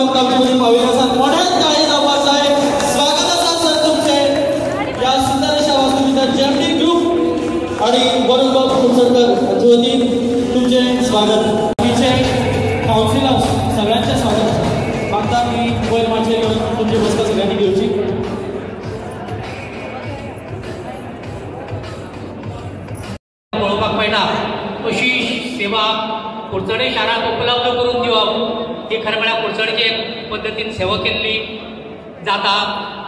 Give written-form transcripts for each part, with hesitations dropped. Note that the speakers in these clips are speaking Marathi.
स्वागत करण्यासाठी पाविल्याचा मोठ्यात काही आवाज आहे. स्वागत असा सर तुमचे या सुंदर अशा वास्तुविद्या जेएमडी ग्रुप आणि वरुण बाबू कुलकर्णी यांच्या वतीने तुमचे स्वागत. तिचे काउन्सिलर्स सगळ्यांचे स्वागत मागता मी वयर माझे घेऊन तुमची बसका सगळ्यांनी घेवची. पळोवपाक मेळटा अशी सेवा कुडचडे शाराक उपलब्ध करून दिवप ही खरें म्हळ्यार कुडचडेचे एक पद्दतीन सेवा केल्ली जाता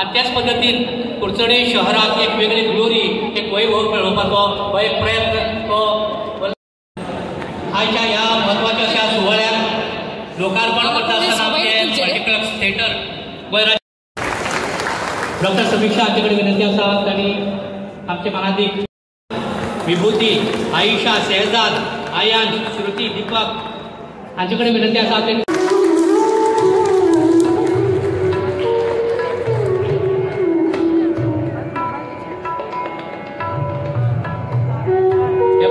आनी त्याच पद्दतीन कुडचडे शहराक एक वेगळी ग्लोरी एक वैभव मेळोवपाचो हो एक प्रयत्न तो आयच्या ह्या म्हत्वाच्या अशा सुवाळ्याक लोकार्पण करता आसतना आमचे मल्टीप्लेक्स थिएटर गोंय डॉक्टर समीक्षा हांचे कडेन विनंती आसा तांणी आमचे मनांतली विभूती आयशा शेहजाद आयांश श्रुती दीपक हांचे कडेन विनंती आसा ते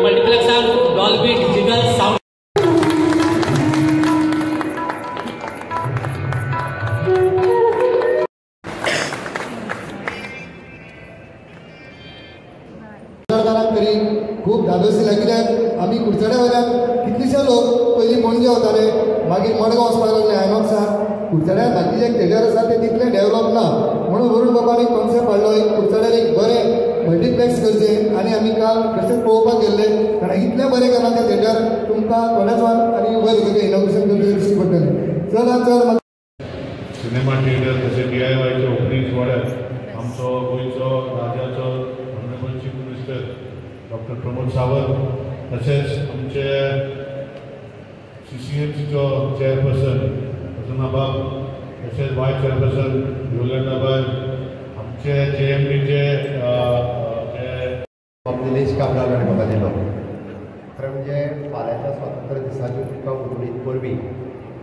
मल्टीप्लेक्सान डॉल्बी डिजिटल साऊंड तरी खूप धादोशी लागिल्यात. आमी कुडचड्या वयल्यान कितलेशे लोक पयलीं पणजे वताले मागीर मडगांव वचपाक लागले आयनॉक्साक. कुडचड्यार बाकीचे थिएटर आसा ते तितले डेवलप ना म्हणून वरुण बाबांनी कॉन्सेप्ट हाडलो एक कुडचड्यार एक बरें मल्टीप्लेक्स करचें आनी आमी काल कशें पळोवपाक गेल्ले कारण इतलें बरें केलां तें थिएटर तुमकां थोड्याच वेळान आनी वयर तुका इनॉग्रेशन करचें दिश्टी पडटलें. चड चड सिनेमा थिएटर तशें DIYचे ओपनिंग सुवाळ्याक आमचो गोंयचो राज्याचो honourable chief minister doctor Pramod Sawant तशेंच आमचे CCMCचो चेअरपर्सन रत्नाबाब तशेंच वायस चेअरपर्सन योलंडाबाई आमचे JMDचे निलेश कामराल हांणी म्हाका दिलो. खरें म्हणजे फाल्यांच्या स्वातंत्र्य दिसाच्या तुका उजवीत परबीं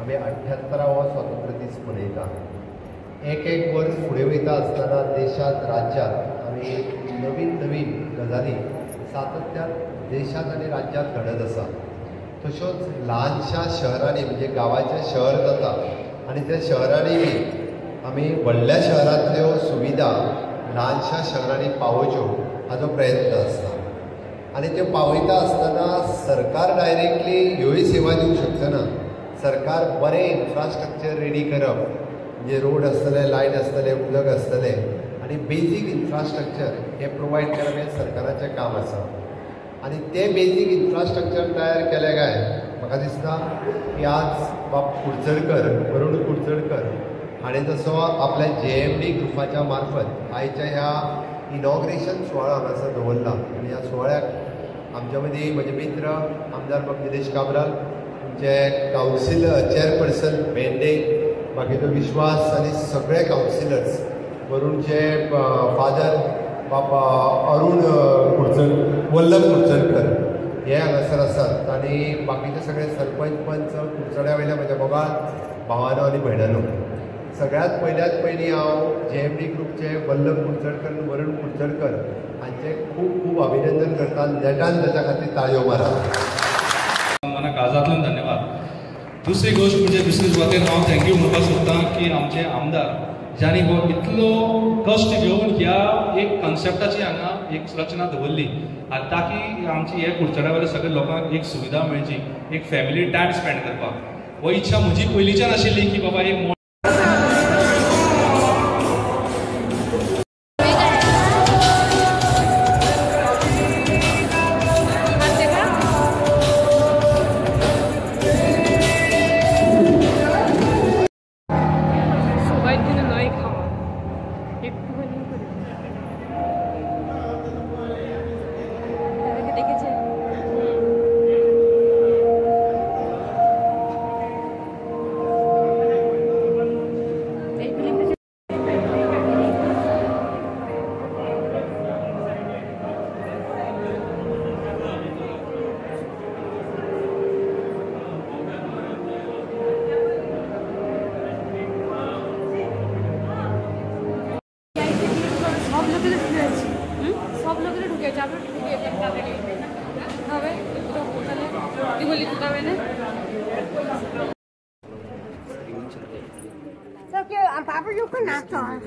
आमी 78वो स्वातंत्र्य दीस मनयता. एक एक वर्स फुडें वयता आसतना देशांत राज्यांत आमी नवीन नवीन गजाली सातत्यान देशांत आनी राज्यांत घडत आसा. तश्योच ल्हानशा शहरांनी म्हणजे गांवाचें शहर जाता आनी त्या शहरांनी बी आमी व्हडल्या शहरांतल्यो सुविधा ल्हानशा शहरांनी पावोवच्यो हाजो प्रयत्न आसता. आनी त्यो पावयता आसतना सरकार डायरेक्टली ह्योय सेवा दिवंक शकचना. सरकार बरें इन्फ्रास्ट्रक्चर रेडी करप म्हणजे रोड आसतले लायट आसतले उदक आसतलें आनी बेजीक इन्फ्रास्ट्रक्चर हे प्रोवायड करप हें सरकाराचें काम आसा. आनी तें बेजीक इन्फ्रास्ट्रक्चर तयार केलें काय म्हाका दिसता की आज बाब कुडचडकर वरुण कुडचडकर हाणें जसो आपल्या JMD ग्रुपाच्या मार्फत आयच्या ह्या इनॉग्रेशन सुवाळो हांगासर दवरला आनी ह्या सुवाळ्याक आमच्या मदीं म्हजे मित्र आमदार बाब निलेश कामराल जे कावन्सिलर चेअरपर्सन भेंडे बाकीचो विश्वास आनी सगळे कावन्सिलर्स वरुणचे फादर बाबा अरुण वल्लभ कुडचडकर हे हांगासर आसात आनी बाकीचे सगळे सरपंच पंच कुडचड्या वयल्या म्हज्या मोगाळ भावानो आनी भयणानो. सगळ्यात पयलीं हांव JMD ग्रुपचे वल्लभ कुडचडकर आनी वरुण कुडचडकर हांचे खूब खूब अभिनंदन करता. नेटान ताच्या खातीर ताळयो मारा. मना काळजांतल्यान धन्यवाद. दुसरी गोष्ट म्हणजे दुसरे सुवातेर हांव थँक्यू म्हणपाक सोदतां की आमचे आमदार ज्यांनी हो इतलो कश्ट घेवन ह्या एक कॉन्सेप्टाची हांगा एक रचना दवरली ताकी आमची हे कुडचड्या वयल्या सगळ्या लोकांक एक सुविधा मेळची एक फॅमिली टायम स्पेंड करपाक. हो इच्छा म्हजी पयलींच्यान आशिल्ली की बाबा एक Gracias. Papa, you can not talk.